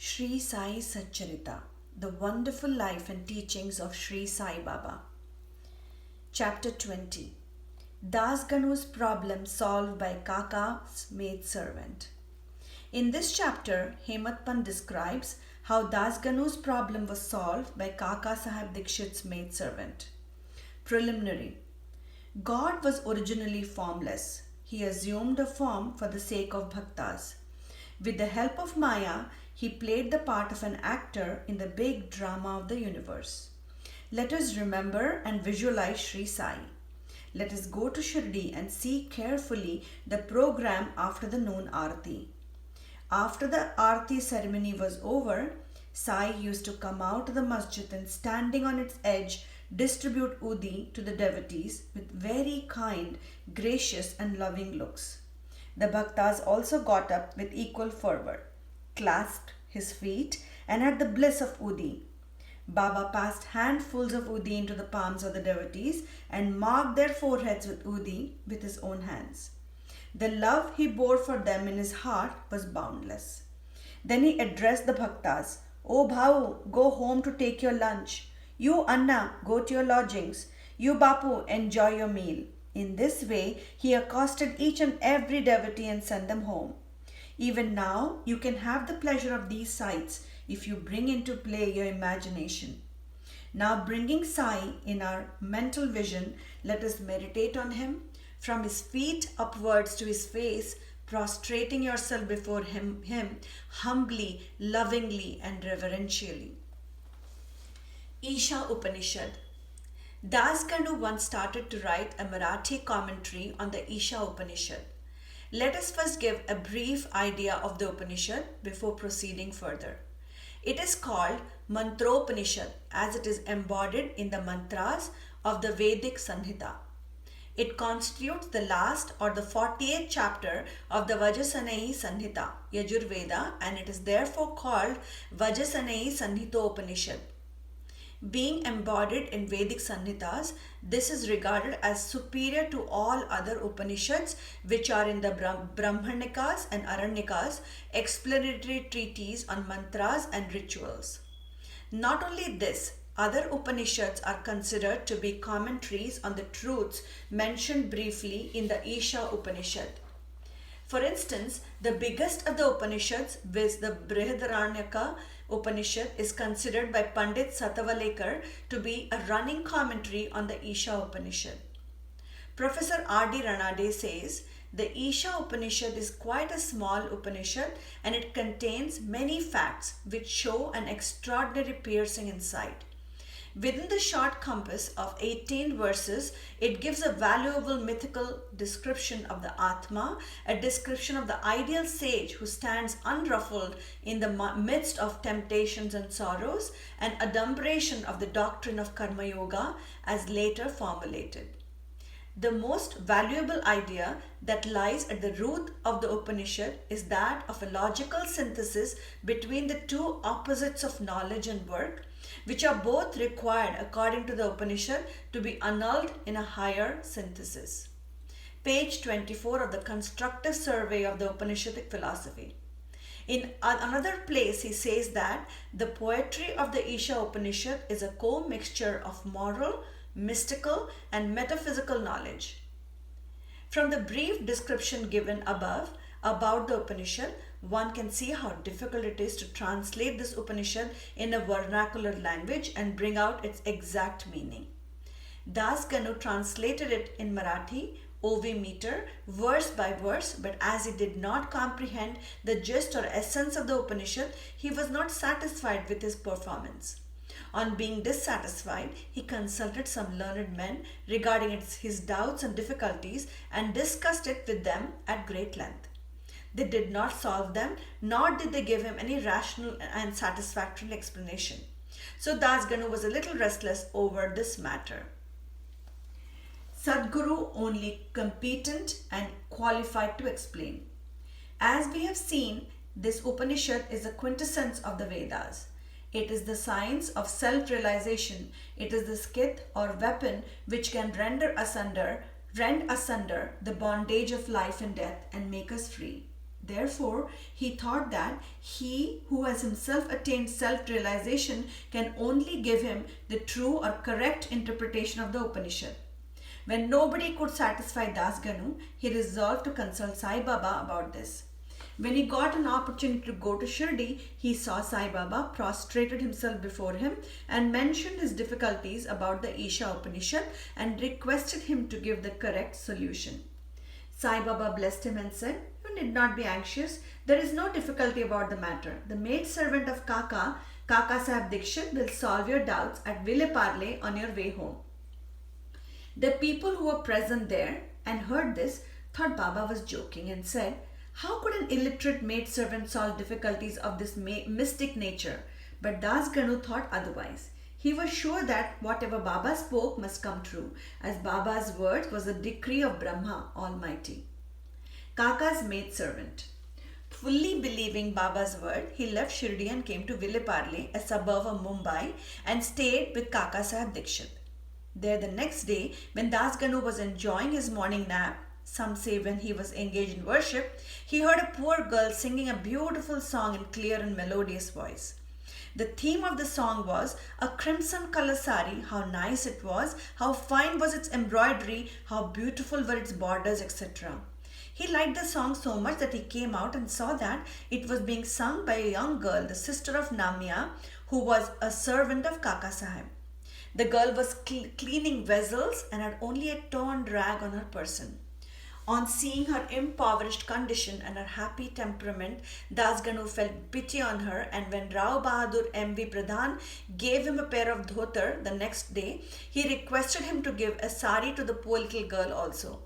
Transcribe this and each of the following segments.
Shri Sai Satcharita, the wonderful life and teachings of Shri Sai Baba. Chapter 20, Das Ganu's problem solved by Kaka's maidservant. In this chapter, Hematpant describes how Das Ganu's problem was solved by Kaka Sahib Dikshit's maidservant. Preliminary. God was originally formless. He assumed a form for the sake of bhaktas. With the help of Maya, he played the part of an actor in the big drama of the universe. Let us remember and visualize Shri Sai. Let us go to Shri and see carefully the program after the noon Aarti. After the Aarti ceremony was over, Sai used to come out of the masjid and standing on its edge distribute udi to the devotees with very kind, gracious and loving looks. The bhaktas also got up with equal fervor, clasped his feet and had the bliss of udi. Baba passed handfuls of udi into the palms of the devotees and marked their foreheads with udi with his own hands. The love he bore for them in his heart was boundless. Then he addressed the bhaktas, "O Bhau, go home to take your lunch. You Anna, go to your lodgings. You Bapu, enjoy your meal." In this way, he accosted each and every devotee and sent them home. Even now, you can have the pleasure of these sights if you bring into play your imagination. Now, bringing Sai in our mental vision, let us meditate on him, from his feet upwards to his face, prostrating yourself before him humbly, lovingly, and reverentially. Isha Upanishad. Das Ganu once started to write a Marathi commentary on the Isha Upanishad. Let us first give a brief idea of the Upanishad before proceeding further. It is called Mantropanishad as it is embodied in the mantras of the Vedic Sanhita. It constitutes the last or the 48th chapter of the Vajasaneyi Sanhita, Yajurveda, and it is therefore called Vajasaneyi Sanhitopanishad. Being embodied in Vedic Sanhitas, this is regarded as superior to all other Upanishads which are in the Brahmanikas and Aranyakas, explanatory treatises on mantras and rituals. Not only this, other Upanishads are considered to be commentaries on the truths mentioned briefly in the Isha Upanishad. For instance, the biggest of the Upanishads, viz. The Brihadaranyaka Upanishad, is considered by Pandit Satavalekar to be a running commentary on the Isha Upanishad. Professor R.D. Ranade says, the Isha Upanishad is quite a small Upanishad and it contains many facts which show an extraordinary piercing insight. Within the short compass of 18 verses, it gives a valuable mythical description of the Atma, a description of the ideal sage who stands unruffled in the midst of temptations and sorrows, and adumbration of the doctrine of Karma Yoga as later formulated. The most valuable idea that lies at the root of the Upanishad is that of a logical synthesis between the two opposites of knowledge and work, which are both required according to the Upanishad to be annulled in a higher synthesis. Page 24 of the constructive survey of the Upanishadic philosophy. In another place, he says that the poetry of the Isha Upanishad is a co-mixture of moral, mystical, and metaphysical knowledge. From the brief description given above about the Upanishad, one can see how difficult it is to translate this Upanishad in a vernacular language and bring out its exact meaning. Das Ganu translated it in Marathi, OV meter, verse by verse, but as he did not comprehend the gist or essence of the Upanishad, he was not satisfied with his performance. On being dissatisfied, he consulted some learned men regarding his doubts and difficulties and discussed it with them at great length. They did not solve them, nor did they give him any rational and satisfactory explanation. So Das Ganu was a little restless over this matter. Sadguru only competent and qualified to explain. As we have seen, this Upanishad is the quintessence of the Vedas. It is the science of self-realization. It is the skith or weapon which can rend asunder the bondage of life and death and make us free. Therefore, he thought that he who has himself attained self-realization can only give him the true or correct interpretation of the Upanishad. When nobody could satisfy Das Ganu, he resolved to consult Sai Baba about this. When he got an opportunity to go to Shirdi, he saw Sai Baba, prostrated himself before him, and mentioned his difficulties about the Isha Upanishad and requested him to give the correct solution. Sai Baba blessed him and said, "You need not be anxious. There is no difficulty about the matter. The maid servant of Kaka Sahib Dikshit, will solve your doubts at Ville Parle on your way home." The people who were present there and heard this thought Baba was joking and said, "How could an illiterate maidservant solve difficulties of this mystic nature?" But Das Ganu thought otherwise. He was sure that whatever Baba spoke must come true, as Baba's words was a decree of Brahma Almighty. Kaka's maidservant. Fully believing Baba's word, he left Shirdi and came to Ville Parle, a suburb of Mumbai, and stayed with Kaka Sahib Dikshit. There the next day, when Das Ganu was enjoying his morning nap, some say when he was engaged in worship, he heard a poor girl singing a beautiful song in clear and melodious voice. The theme of the song was a crimson color sari, how nice it was, how fine was its embroidery, how beautiful were its borders, etc. He liked the song so much that he came out and saw that it was being sung by a young girl, the sister of Namia, who was a servant of Kaka Sahib. The girl was cleaning vessels and had only a torn rag on her person. On seeing her impoverished condition and her happy temperament, Das Ganu felt pity on her, and when Rao Bahadur M.V. Pradhan gave him a pair of dhotar the next day, he requested him to give a sari to the poor little girl also.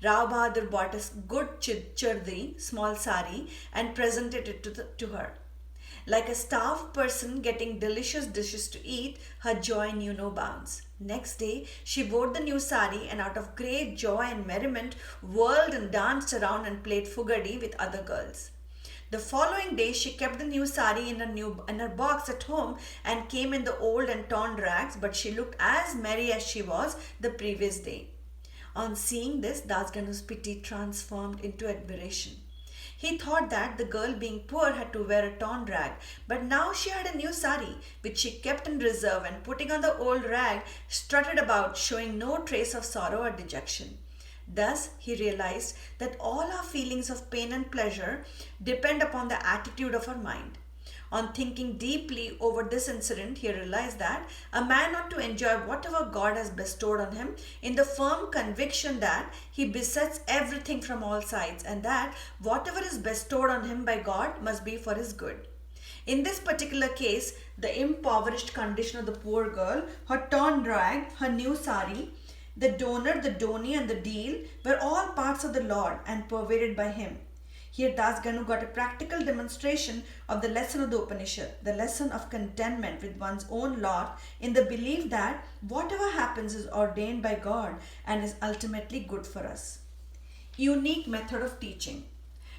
Rao Bahadur bought a good chardri, small sari, and presented it to her. Like a starved person getting delicious dishes to eat, her joy knew no bounds. Next day, she wore the new sari and out of great joy and merriment, whirled and danced around and played fugadi with other girls. The following day, she kept the new sari in her box at home and came in the old and torn rags, but she looked as merry as she was the previous day. On seeing this, Das Ganu's pity transformed into admiration. He thought that the girl being poor had to wear a torn rag, but now she had a new sari, which she kept in reserve, and putting on the old rag, strutted about, showing no trace of sorrow or dejection. Thus, he realized that all our feelings of pain and pleasure depend upon the attitude of our mind. On thinking deeply over this incident, he realized that a man ought to enjoy whatever God has bestowed on him in the firm conviction that he besets everything from all sides, and that whatever is bestowed on him by God must be for his good. In this particular case, the impoverished condition of the poor girl, her torn rag, her new sari, the donor, the doni, and the deal were all parts of the Lord and pervaded by him. Here Das Ganu got a practical demonstration of the lesson of the Upanishad, the lesson of contentment with one's own lot in the belief that whatever happens is ordained by God and is ultimately good for us. Unique method of teaching.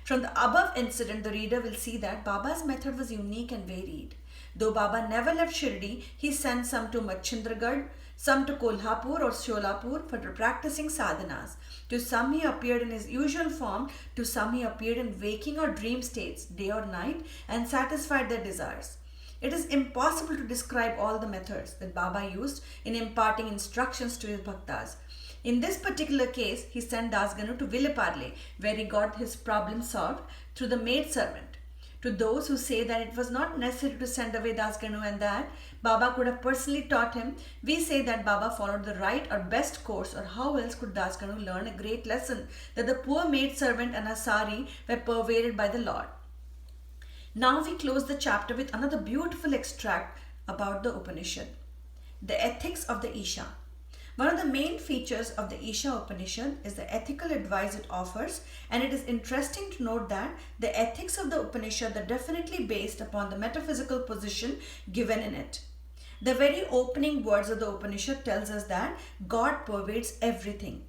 From the above incident, the reader will see that Baba's method was unique and varied. Though Baba never left Shirdi, he sent some to Machindragarh, some to Kolhapur or Sholapur for practicing sadhanas. To some he appeared in his usual form, to some he appeared in waking or dream states, day or night, and satisfied their desires. It is impossible to describe all the methods that Baba used in imparting instructions to his bhaktas. In this particular case, he sent Das Ganu to Ville Parle, where he got his problem solved through the maid servant. To those who say that it was not necessary to send away Das Ganu and that Baba could have personally taught him, we say that Baba followed the right or best course, or how else could Das Ganu learn a great lesson that the poor maid servant and her sari were pervaded by the Lord. Now we close the chapter with another beautiful extract about the Upanishad. The ethics of the Isha. One of the main features of the Isha Upanishad is the ethical advice it offers, and it is interesting to note that the ethics of the Upanishad are definitely based upon the metaphysical position given in it. The very opening words of the Upanishad tells us that God pervades everything.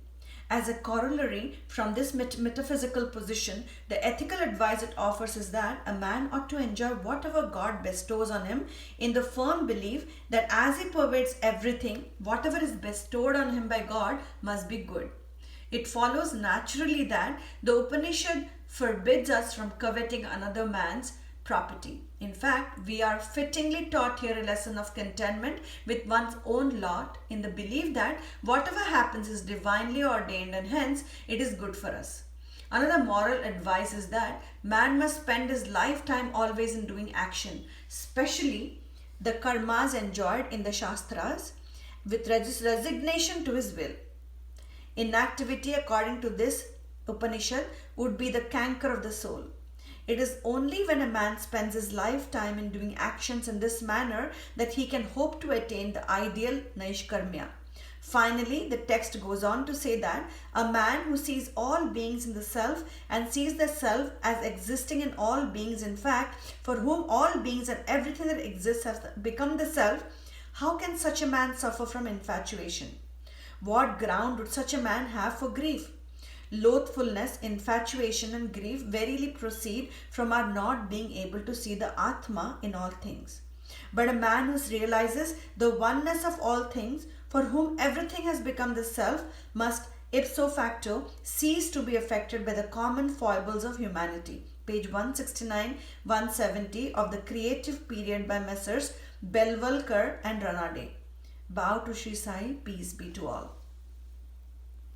As a corollary from this metaphysical position, the ethical advice it offers is that a man ought to enjoy whatever God bestows on him in the firm belief that as he pervades everything, whatever is bestowed on him by God must be good. It follows naturally that the Upanishad forbids us from coveting another man's property. In fact, we are fittingly taught here a lesson of contentment with one's own lot in the belief that whatever happens is divinely ordained and hence it is good for us. Another moral advice is that man must spend his lifetime always in doing action, especially the karmas enjoined in the Shastras, with resignation to his will. Inactivity, according to this Upanishad, would be the canker of the soul. It is only when a man spends his lifetime in doing actions in this manner that he can hope to attain the ideal Naishkarmya. Finally, the text goes on to say that a man who sees all beings in the self and sees the self as existing in all beings, in fact, for whom all beings and everything that exists has become the self, how can such a man suffer from infatuation? What ground would such a man have for grief? Loathfulness, infatuation, and grief verily proceed from our not being able to see the Atma in all things. But a man who realizes the oneness of all things, for whom everything has become the self, must ipso facto cease to be affected by the common foibles of humanity. Page 169-170 of the Creative Period by Messrs. Belvalkar and Ranade. Bow to Shri Sai, peace be to all.